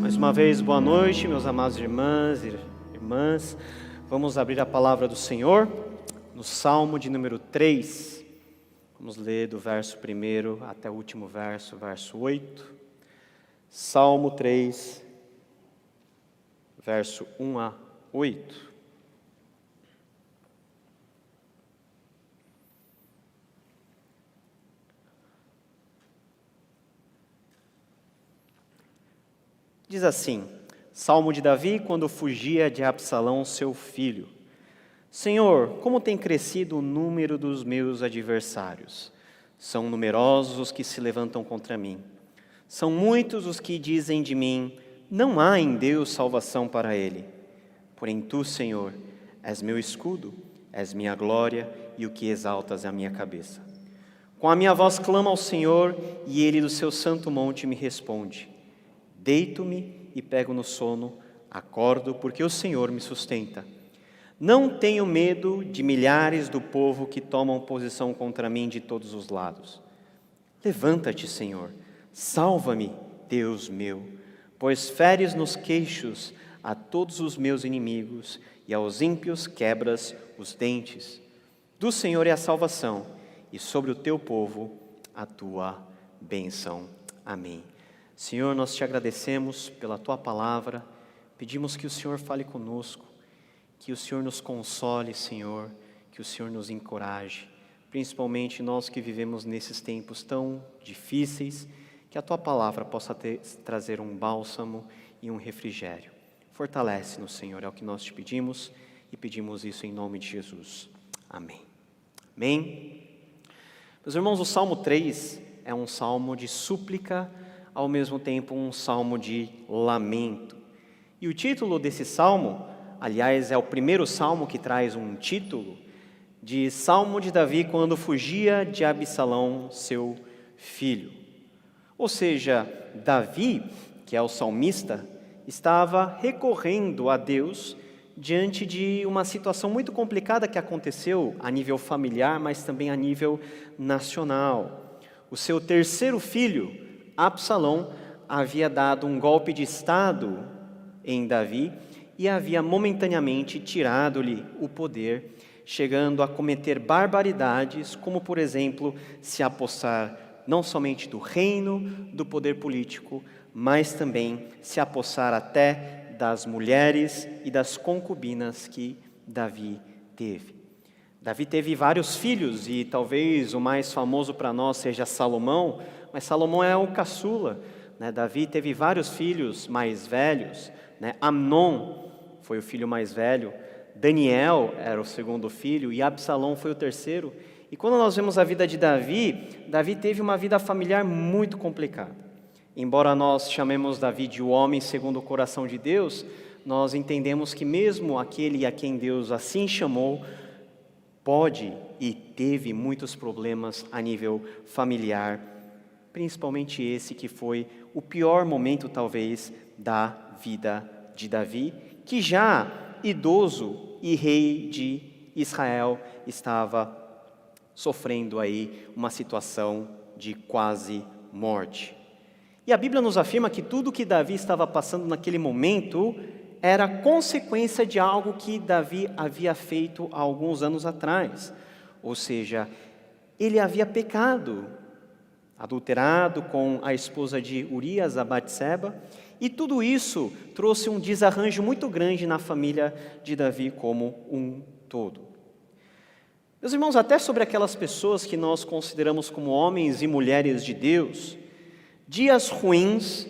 Mais uma vez, boa noite, meus amados irmãs e irmãs. Vamos abrir a palavra do Senhor no Salmo de número 3. Vamos ler do verso 1 até o último verso, verso 8. Salmo 3, verso 1 a 8. Diz assim, Salmo de Davi, quando fugia de Absalão, seu filho. Senhor, como tem crescido o número dos meus adversários. São numerosos os que se levantam contra mim. São muitos os que dizem de mim, não há em Deus salvação para ele. Porém tu, Senhor, és meu escudo, és minha glória e o que exaltas a minha cabeça. Com a minha voz clamo ao Senhor e ele do seu santo monte me responde. Deito-me e pego no sono, acordo porque o Senhor me sustenta. Não tenho medo de milhares do povo que tomam posição contra mim de todos os lados. Levanta-te, Senhor, salva-me, Deus meu, pois feres nos queixos a todos os meus inimigos e aos ímpios quebras os dentes. Do Senhor é a salvação e sobre o teu povo a tua bênção. Amém. Senhor, nós te agradecemos pela tua palavra, pedimos que o Senhor fale conosco, que o Senhor nos console, Senhor, que o Senhor nos encoraje, principalmente nós que vivemos nesses tempos tão difíceis, que a tua palavra possa trazer um bálsamo e um refrigério. Fortalece-nos, Senhor, é o que nós te pedimos e pedimos isso em nome de Jesus. Amém. Amém. Meus irmãos, o Salmo 3 é um salmo de súplica, ao mesmo tempo um salmo de lamento. E o título desse salmo, aliás, é o primeiro salmo que traz um título, de Salmo de Davi quando fugia de Absalão, seu filho. Ou seja, Davi, que é o salmista, estava recorrendo a Deus diante de uma situação muito complicada que aconteceu a nível familiar, mas também a nível nacional. O seu terceiro filho, Absalão, havia dado um golpe de estado em Davi e havia momentaneamente tirado-lhe o poder, chegando a cometer barbaridades, como por exemplo, se apossar não somente do reino, do poder político, mas também se apossar até das mulheres e das concubinas que Davi teve. Davi teve vários filhos e talvez o mais famoso para nós seja Salomão, mas Salomão é o caçula, né? Davi teve vários filhos mais velhos, né? Amnon foi o filho mais velho, Daniel era o segundo filho e Absalão foi o terceiro. E quando nós vemos a vida de Davi, Davi teve uma vida familiar muito complicada. Embora nós chamemos Davi de o homem segundo o coração de Deus, nós entendemos que mesmo aquele a quem Deus assim chamou, pode e teve muitos problemas a nível familiar, principalmente esse que foi o pior momento talvez da vida de Davi, que já idoso e rei de Israel estava sofrendo aí uma situação de quase morte. E a Bíblia nos afirma que tudo que Davi estava passando naquele momento era consequência de algo que Davi havia feito há alguns anos atrás. Ou seja, ele havia pecado, adulterado com a esposa de Urias, a Batseba, e tudo isso trouxe um desarranjo muito grande na família de Davi como um todo. Meus irmãos, até sobre aquelas pessoas que nós consideramos como homens e mulheres de Deus, dias ruins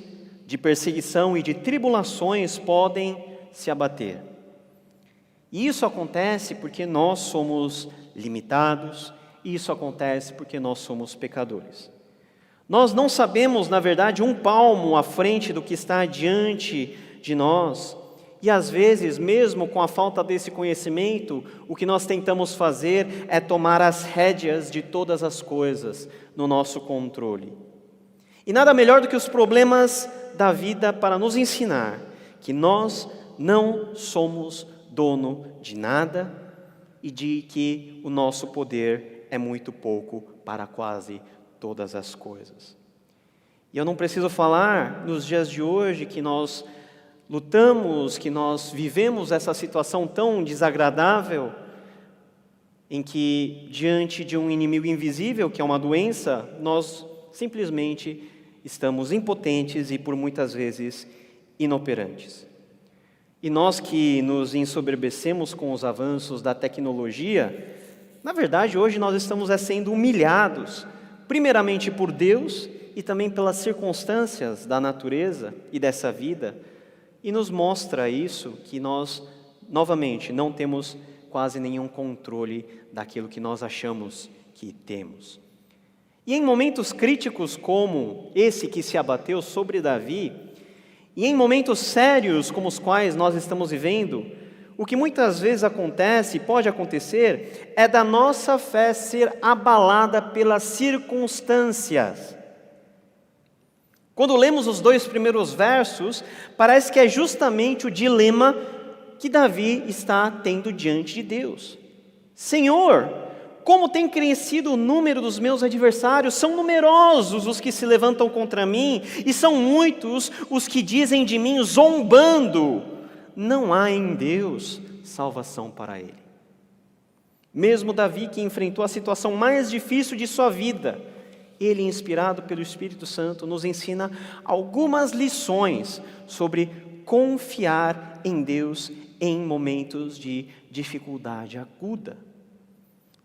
de perseguição e de tribulações podem se abater. E isso acontece porque nós somos limitados, e isso acontece porque nós somos pecadores. Nós não sabemos, na verdade, um palmo à frente do que está diante de nós, e às vezes, mesmo com a falta desse conhecimento, o que nós tentamos fazer é tomar as rédeas de todas as coisas no nosso controle. E nada melhor do que os problemas da vida para nos ensinar que nós não somos dono de nada e de que o nosso poder é muito pouco para quase todas as coisas. E eu não preciso falar nos dias de hoje que nós lutamos, que nós vivemos essa situação tão desagradável, em que diante de um inimigo invisível, que é uma doença, nós simplesmente estamos impotentes e por muitas vezes inoperantes. E nós que nos ensoberbecemos com os avanços da tecnologia, na verdade hoje nós estamos sendo humilhados, primeiramente por Deus e também pelas circunstâncias da natureza e dessa vida, e nos mostra isso, que nós, novamente, não temos quase nenhum controle daquilo que nós achamos que temos. E em momentos críticos como esse que se abateu sobre Davi, e em momentos sérios como os quais nós estamos vivendo, o que muitas vezes acontece, pode acontecer, é da nossa fé ser abalada pelas circunstâncias. Quando lemos os 2 primeiros versos, parece que é justamente o dilema que Davi está tendo diante de Deus. Senhor, como tem crescido o número dos meus adversários, são numerosos os que se levantam contra mim, e são muitos os que dizem de mim zombando, não há em Deus salvação para ele. Mesmo Davi, que enfrentou a situação mais difícil de sua vida, ele, inspirado pelo Espírito Santo, nos ensina algumas lições sobre confiar em Deus em momentos de dificuldade aguda.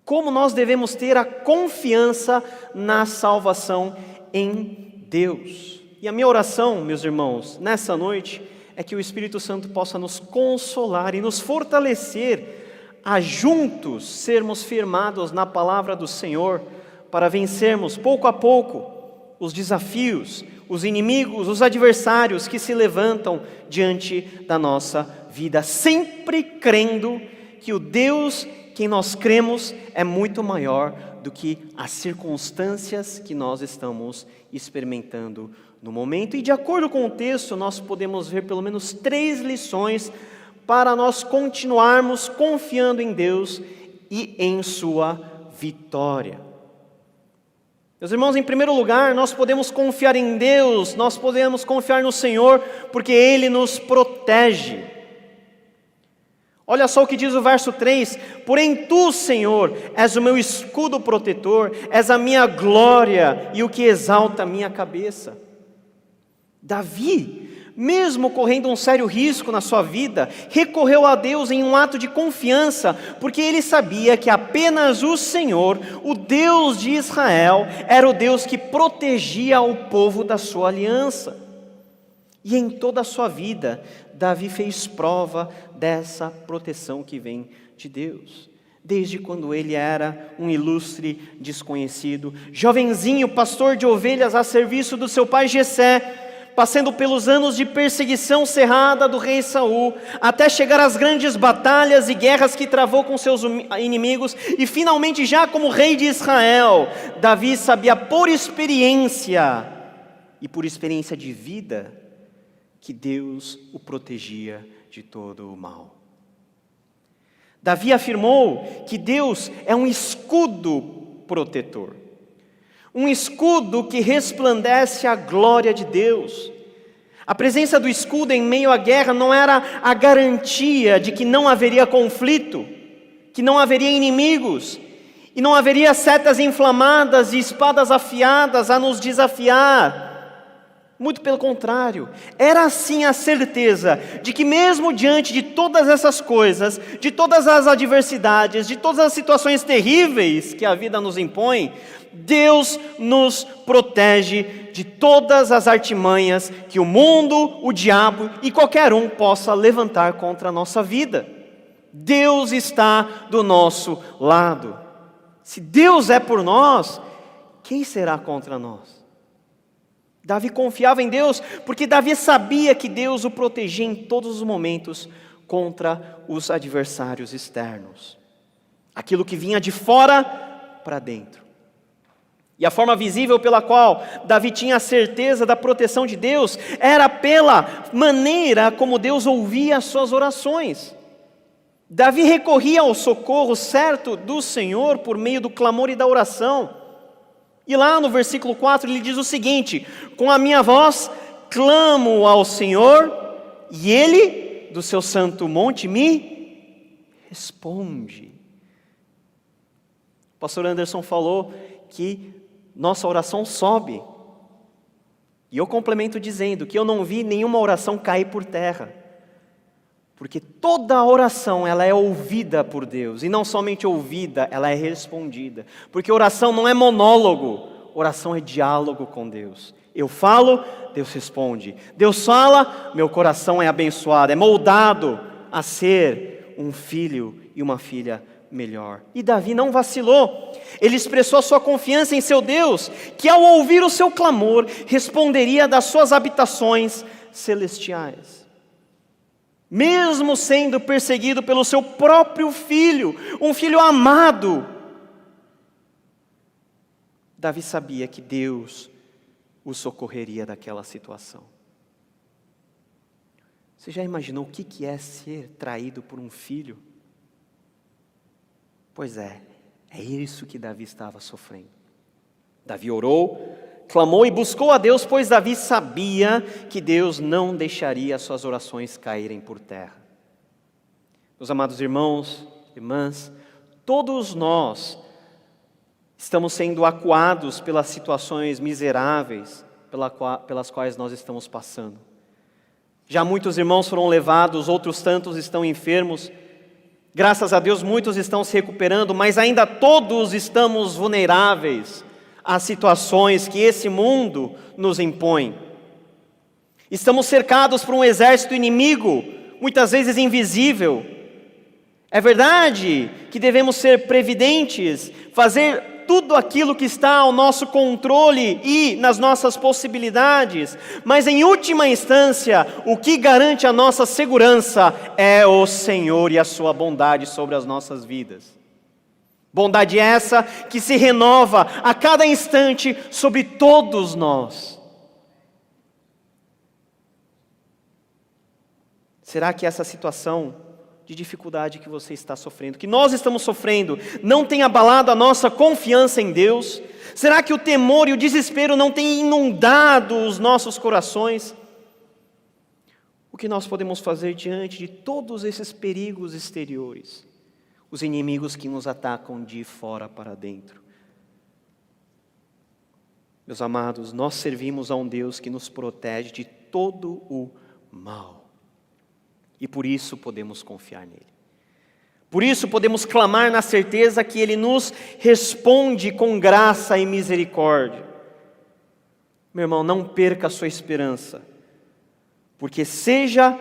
Como nós devemos ter a confiança na salvação em Deus. E a minha oração, meus irmãos, nessa noite, é que o Espírito Santo possa nos consolar e nos fortalecer a juntos sermos firmados na palavra do Senhor, para vencermos pouco a pouco os desafios, os inimigos, os adversários que se levantam diante da nossa vida, sempre crendo que o Deus que nós cremos é muito maior do que as circunstâncias que nós estamos experimentando no momento. E de acordo com o texto, nós podemos ver pelo menos 3 lições para nós continuarmos confiando em Deus e em sua vitória. Meus irmãos, em primeiro lugar, nós podemos confiar em Deus, nós podemos confiar no Senhor, porque Ele nos protege. Olha só o que diz o verso 3: porém tu, Senhor, és o meu escudo protetor, és a minha glória e o que exalta a minha cabeça. Davi, mesmo correndo um sério risco na sua vida, recorreu a Deus em um ato de confiança, porque ele sabia que apenas o Senhor, o Deus de Israel, era o Deus que protegia o povo da sua aliança. E em toda a sua vida, Davi fez prova dessa proteção que vem de Deus. Desde quando ele era um ilustre desconhecido, jovenzinho, pastor de ovelhas a serviço do seu pai Jessé, passando pelos anos de perseguição cerrada do rei Saul, até chegar às grandes batalhas e guerras que travou com seus inimigos, e finalmente já como rei de Israel, Davi sabia por experiência, e por experiência de vida, que Deus o protegia de todo o mal. Davi afirmou que Deus é um escudo protetor, um escudo que resplandece a glória de Deus. A presença do escudo em meio à guerra não era a garantia de que não haveria conflito, que não haveria inimigos, e não haveria setas inflamadas e espadas afiadas a nos desafiar. Muito pelo contrário, era sim a certeza de que mesmo diante de todas essas coisas, de todas as adversidades, de todas as situações terríveis que a vida nos impõe, Deus nos protege de todas as artimanhas que o mundo, o diabo e qualquer um possa levantar contra a nossa vida. Deus está do nosso lado. Se Deus é por nós, quem será contra nós? Davi confiava em Deus, porque Davi sabia que Deus o protegia em todos os momentos contra os adversários externos. Aquilo que vinha de fora para dentro. E a forma visível pela qual Davi tinha a certeza da proteção de Deus era pela maneira como Deus ouvia as suas orações. Davi recorria ao socorro certo do Senhor por meio do clamor e da oração. E lá no versículo 4 ele diz o seguinte: com a minha voz clamo ao Senhor, e Ele, do seu santo monte, me responde. O pastor Anderson falou que nossa oração sobe. E eu complemento dizendo que eu não vi nenhuma oração cair por terra. Porque toda oração, ela é ouvida por Deus. E não somente ouvida, ela é respondida. Porque oração não é monólogo, oração é diálogo com Deus. Eu falo, Deus responde. Deus fala, meu coração é abençoado, é moldado a ser um filho e uma filha melhor. E Davi não vacilou. Ele expressou a sua confiança em seu Deus, que ao ouvir o seu clamor, responderia das suas habitações celestiais. Mesmo sendo perseguido pelo seu próprio filho, um filho amado, Davi sabia que Deus o socorreria daquela situação. Você já imaginou o que é ser traído por um filho? Pois é isso que Davi estava sofrendo. Davi orou, clamou e buscou a Deus, pois Davi sabia que Deus não deixaria as suas orações caírem por terra. Meus amados irmãos, irmãs, todos nós estamos sendo acuados pelas situações miseráveis pelas quais nós estamos passando. Já muitos irmãos foram levados, outros tantos estão enfermos. Graças a Deus muitos estão se recuperando, mas ainda todos estamos vulneráveis às situações que esse mundo nos impõe. Estamos cercados por um exército inimigo, muitas vezes invisível. É verdade que devemos ser previdentes, fazer tudo aquilo que está ao nosso controle e nas nossas possibilidades, mas em última instância, o que garante a nossa segurança é o Senhor e a sua bondade sobre as nossas vidas. Bondade essa que se renova a cada instante sobre todos nós. Será que essa situação de dificuldade que você está sofrendo, que nós estamos sofrendo, não tem abalado a nossa confiança em Deus? Será que o temor e o desespero não têm inundado os nossos corações? O que nós podemos fazer diante de todos esses perigos exteriores? Os inimigos que nos atacam de fora para dentro. Meus amados, nós servimos a um Deus que nos protege de todo o mal. E por isso podemos confiar nele. Por isso podemos clamar na certeza que ele nos responde com graça e misericórdia. Meu irmão, não perca a sua esperança, porque seja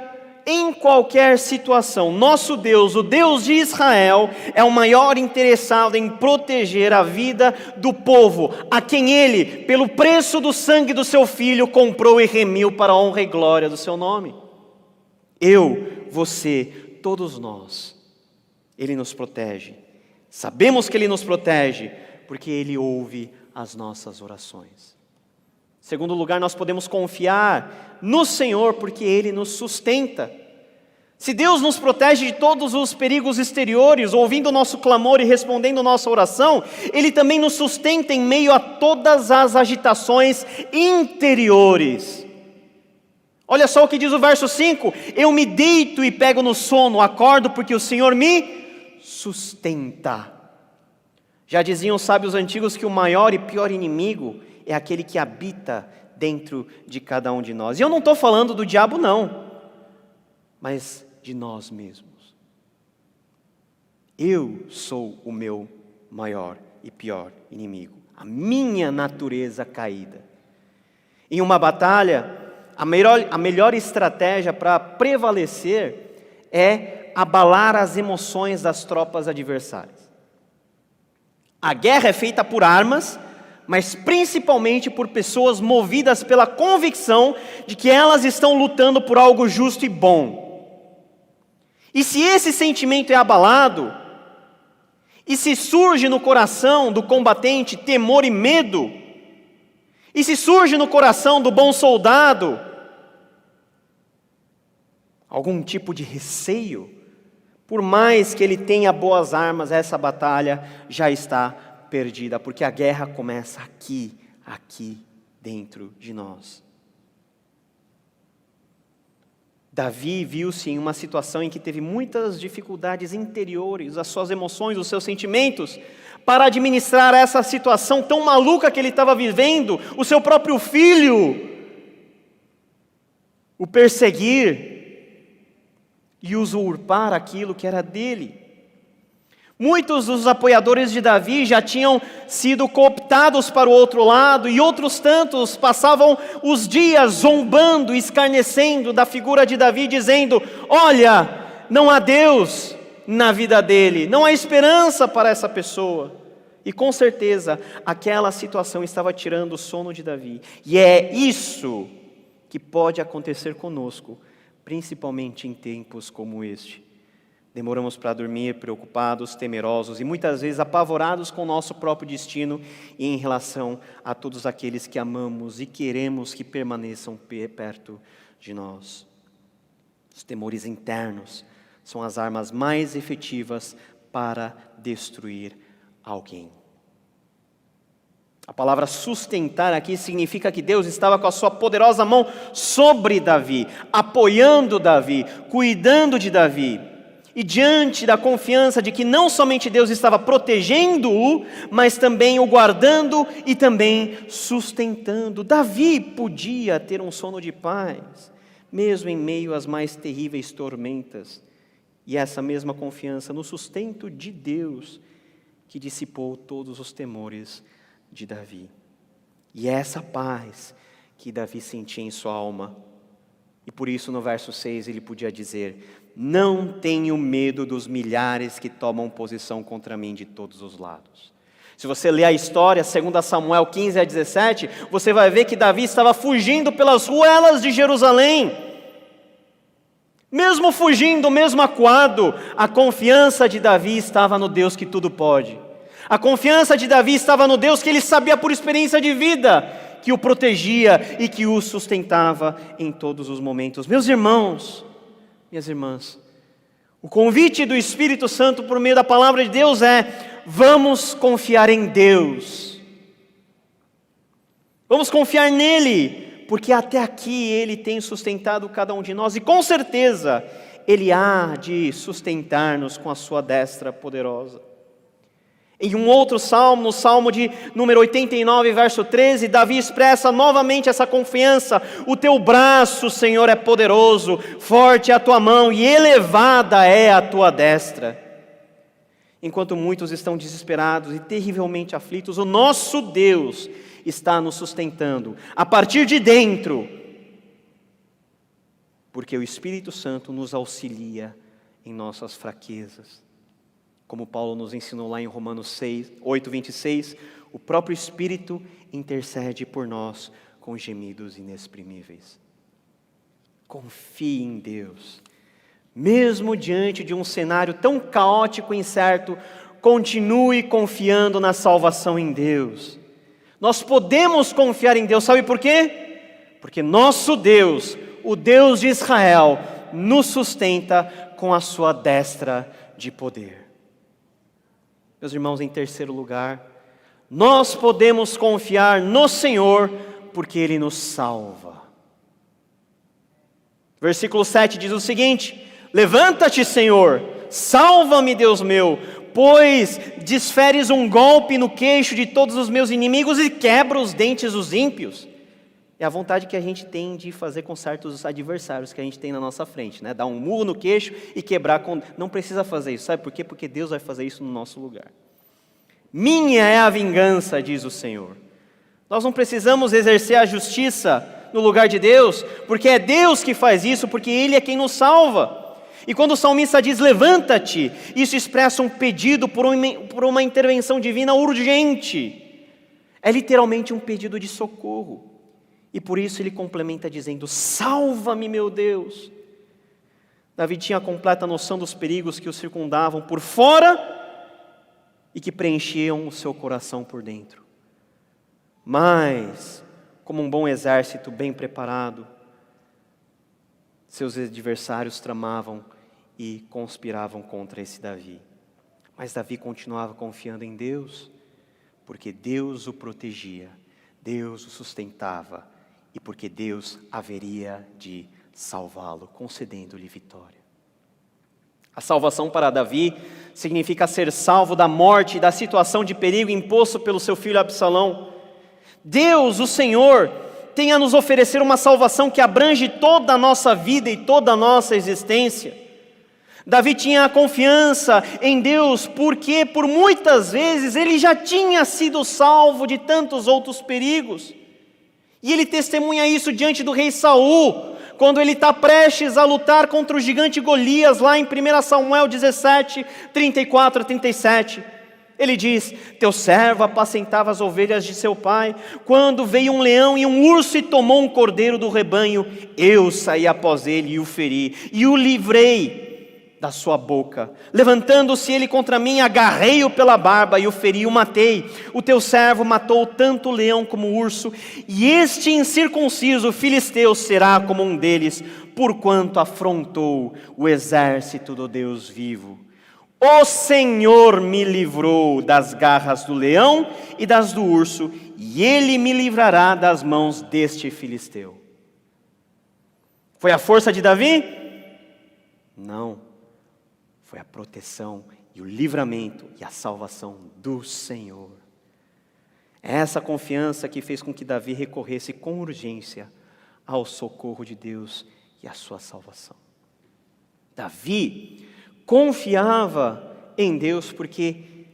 em qualquer situação, nosso Deus, o Deus de Israel, é o maior interessado em proteger a vida do povo, a quem ele, pelo preço do sangue do seu filho, comprou e remiu para a honra e glória do seu nome. Eu, você, todos nós, Ele nos protege. Sabemos que Ele nos protege, porque Ele ouve as nossas orações. Em segundo lugar, nós podemos confiar no Senhor, porque Ele nos sustenta. Se Deus nos protege de todos os perigos exteriores, ouvindo o nosso clamor e respondendo nossa oração, Ele também nos sustenta em meio a todas as agitações interiores. Olha só o que diz o verso 5: eu me deito e pego no sono, acordo porque o Senhor me sustenta. Já diziam os sábios antigos que o maior e pior inimigo é aquele que habita dentro de cada um de nós. E eu não estou falando do diabo não, mas de nós mesmos. Eu sou o meu maior e pior inimigo, a minha natureza caída. Em uma batalha, a melhor estratégia para prevalecer é abalar as emoções das tropas adversárias. A guerra é feita por armas, mas principalmente por pessoas movidas pela convicção de que elas estão lutando por algo justo e bom. E se esse sentimento é abalado, e se surge no coração do combatente temor e medo, e se surge no coração do bom soldado algum tipo de receio, por mais que ele tenha boas armas, essa batalha já está perdida, porque a guerra começa aqui dentro de nós. Davi viu-se em uma situação em que teve muitas dificuldades interiores, as suas emoções, os seus sentimentos, para administrar essa situação tão maluca que ele estava vivendo, o seu próprio filho o perseguir e usurpar aquilo que era dele. Muitos dos apoiadores de Davi já tinham sido cooptados para o outro lado, e outros tantos passavam os dias zombando, escarnecendo da figura de Davi, dizendo: olha, não há Deus na vida dele, não há esperança para essa pessoa. E com certeza aquela situação estava tirando o sono de Davi. E é isso que pode acontecer conosco, principalmente em tempos como este. Demoramos para dormir, preocupados, temerosos e muitas vezes apavorados com o nosso próprio destino e em relação a todos aqueles que amamos e queremos que permaneçam perto de nós. Os temores internos são as armas mais efetivas para destruir alguém. A palavra sustentar aqui significa que Deus estava com a sua poderosa mão sobre Davi, apoiando Davi, cuidando de Davi. E diante da confiança de que não somente Deus estava protegendo-o, mas também o guardando e também sustentando. Davi podia ter um sono de paz, mesmo em meio às mais terríveis tormentas. E essa mesma confiança no sustento de Deus que dissipou todos os temores de Davi. E essa paz que Davi sentia em sua alma. E por isso no verso 6 ele podia dizer: não tenho medo dos milhares que tomam posição contra mim de todos os lados. Se você ler a história, 2 Samuel 15 a 17, você vai ver que Davi estava fugindo pelas ruelas de Jerusalém. Mesmo fugindo, mesmo acuado, a confiança de Davi estava no Deus que tudo pode. A confiança de Davi estava no Deus que ele sabia por experiência de vida, que o protegia e que o sustentava em todos os momentos. Meus irmãos, minhas irmãs, o convite do Espírito Santo por meio da palavra de Deus é: vamos confiar em Deus. Vamos confiar nele, porque até aqui ele tem sustentado cada um de nós e com certeza ele há de sustentar-nos com a sua destra poderosa. Em um outro salmo, no salmo de número 89, verso 13, Davi expressa novamente essa confiança: o teu braço, Senhor, é poderoso, forte é a tua mão e elevada é a tua destra. Enquanto muitos estão desesperados e terrivelmente aflitos, o nosso Deus está nos sustentando a partir de dentro, porque o Espírito Santo nos auxilia em nossas fraquezas. Como Paulo nos ensinou lá em Romanos 8, 26, o próprio Espírito intercede por nós com gemidos inexprimíveis. Confie em Deus. Mesmo diante de um cenário tão caótico e incerto, continue confiando na salvação em Deus. Nós podemos confiar em Deus, sabe por quê? Porque nosso Deus, o Deus de Israel, nos sustenta com a sua destra de poder. Meus irmãos, em terceiro lugar, nós podemos confiar no Senhor porque Ele nos salva. Versículo 7 diz o seguinte: levanta-te, Senhor, salva-me, Deus meu, pois desferes um golpe no queixo de todos os meus inimigos e quebra os dentes dos ímpios. É a vontade que a gente tem de fazer com certos adversários que a gente tem na nossa frente, né? Dar um murro no queixo e quebrar com... Não precisa fazer isso, sabe por quê? Porque Deus vai fazer isso no nosso lugar. Minha é a vingança, diz o Senhor. Nós não precisamos exercer a justiça no lugar de Deus, porque é Deus que faz isso, porque Ele é quem nos salva. E quando o salmista diz levanta-te, isso expressa um pedido por uma intervenção divina urgente. É literalmente um pedido de socorro. E por isso ele complementa dizendo: salva-me, meu Deus. Davi tinha a completa noção dos perigos que o circundavam por fora e que preenchiam o seu coração por dentro. Mas, como um bom exército bem preparado, seus adversários tramavam e conspiravam contra esse Davi. Mas Davi continuava confiando em Deus, porque Deus o protegia, Deus o sustentava e porque Deus haveria de salvá-lo, concedendo-lhe vitória. A salvação para Davi significa ser salvo da morte e da situação de perigo imposto pelo seu filho Absalão. Deus, o Senhor, tem a nos oferecer uma salvação que abrange toda a nossa vida e toda a nossa existência. Davi tinha a confiança em Deus porque por muitas vezes ele já tinha sido salvo de tantos outros perigos. E ele testemunha isso diante do rei Saul, quando ele está prestes a lutar contra o gigante Golias, lá em 1 Samuel 17, 34 a 37. Ele diz: teu servo apacentava as ovelhas de seu pai, quando veio um leão e um urso e tomou um cordeiro do rebanho, eu saí após ele e o feri, e o livrei da sua boca. Levantando-se ele contra mim, agarrei-o pela barba e o feri e o matei. O teu servo matou tanto o leão como o urso, e este incircunciso filisteu será como um deles, porquanto afrontou o exército do Deus vivo. O Senhor me livrou das garras do leão e das do urso, e ele me livrará das mãos deste filisteu. Foi a força de Davi? Não. Foi a proteção e o livramento e a salvação do Senhor. É essa confiança que fez com que Davi recorresse com urgência ao socorro de Deus e à sua salvação. Davi confiava em Deus porque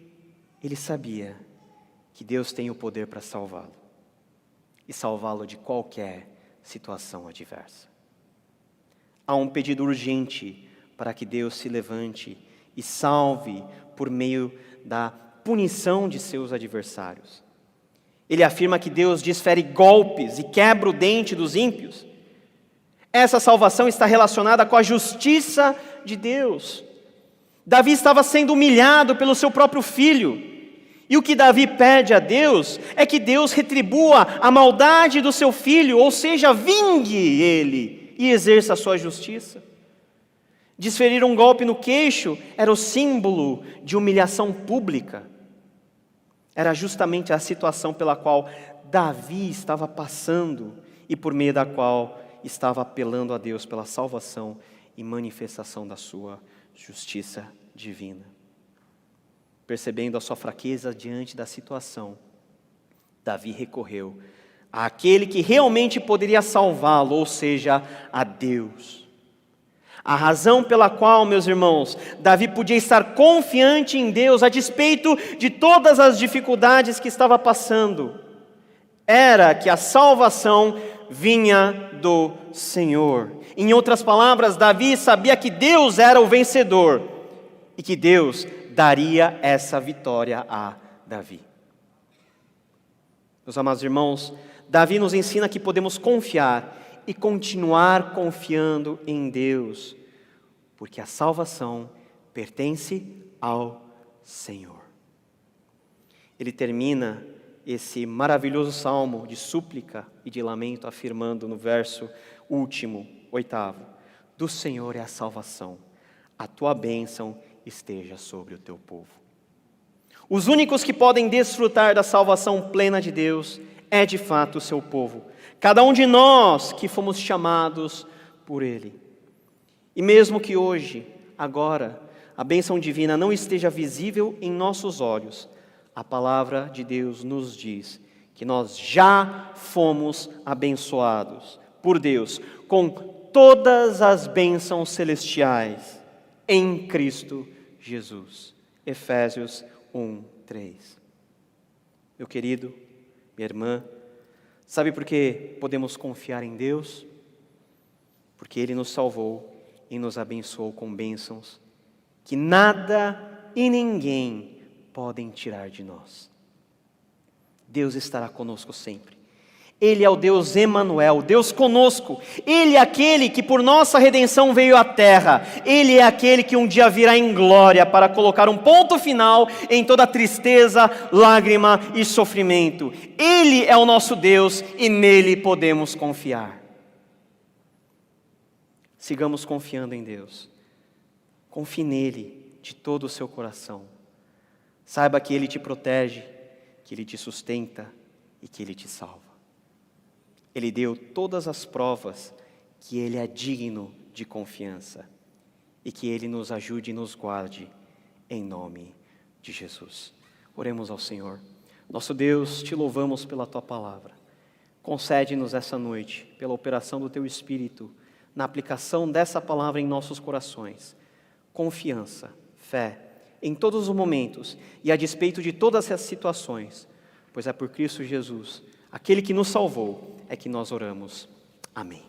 ele sabia que Deus tem o poder para salvá-lo e salvá-lo de qualquer situação adversa. Há um pedido urgente para que Deus se levante e salve por meio da punição de seus adversários. Ele afirma que Deus desfere golpes e quebra o dente dos ímpios. Essa salvação está relacionada com a justiça de Deus. Davi estava sendo humilhado pelo seu próprio filho. E o que Davi pede a Deus é que Deus retribua a maldade do seu filho, ou seja, vingue ele e exerça a sua justiça. Desferir um golpe no queixo era o símbolo de humilhação pública. Era justamente a situação pela qual Davi estava passando e por meio da qual estava apelando a Deus pela salvação e manifestação da sua justiça divina. Percebendo a sua fraqueza diante da situação, Davi recorreu àquele que realmente poderia salvá-lo, ou seja, a Deus. A razão pela qual, meus irmãos, Davi podia estar confiante em Deus, a despeito de todas as dificuldades que estava passando, era que a salvação vinha do Senhor. Em outras palavras, Davi sabia que Deus era o vencedor e que Deus daria essa vitória a Davi. Meus amados irmãos, Davi nos ensina que podemos confiar e continuar confiando em Deus, porque a salvação pertence ao Senhor. Ele termina esse maravilhoso salmo de súplica e de lamento afirmando no verso último, 8º: do Senhor é a salvação, a tua bênção esteja sobre o teu povo. Os únicos que podem desfrutar da salvação plena de Deus é de fato o seu povo, cada um de nós que fomos chamados por Ele. E mesmo que hoje, agora, a bênção divina não esteja visível em nossos olhos, a palavra de Deus nos diz que nós já fomos abençoados por Deus com todas as bênçãos celestiais em Cristo Jesus. Efésios 1:3. Meu querido, minha irmã, sabe por que podemos confiar em Deus? Porque Ele nos salvou e nos abençoou com bênçãos que nada e ninguém podem tirar de nós. Deus estará conosco sempre. Ele é o Deus Emanuel, Deus conosco. Ele é aquele que por nossa redenção veio à terra. Ele é aquele que um dia virá em glória para colocar um ponto final em toda tristeza, lágrima e sofrimento. Ele é o nosso Deus e nele podemos confiar. Sigamos confiando em Deus. Confie nele de todo o seu coração. Saiba que Ele te protege, que Ele te sustenta e que Ele te salva. Ele deu todas as provas que Ele é digno de confiança e que Ele nos ajude e nos guarde em nome de Jesus. Oremos ao Senhor. Nosso Deus, te louvamos pela Tua palavra. Concede-nos essa noite, pela operação do Teu Espírito, na aplicação dessa palavra em nossos corações, confiança, fé, em todos os momentos e a despeito de todas as situações, pois é por Cristo Jesus, aquele que nos salvou, é que nós oramos. Amém.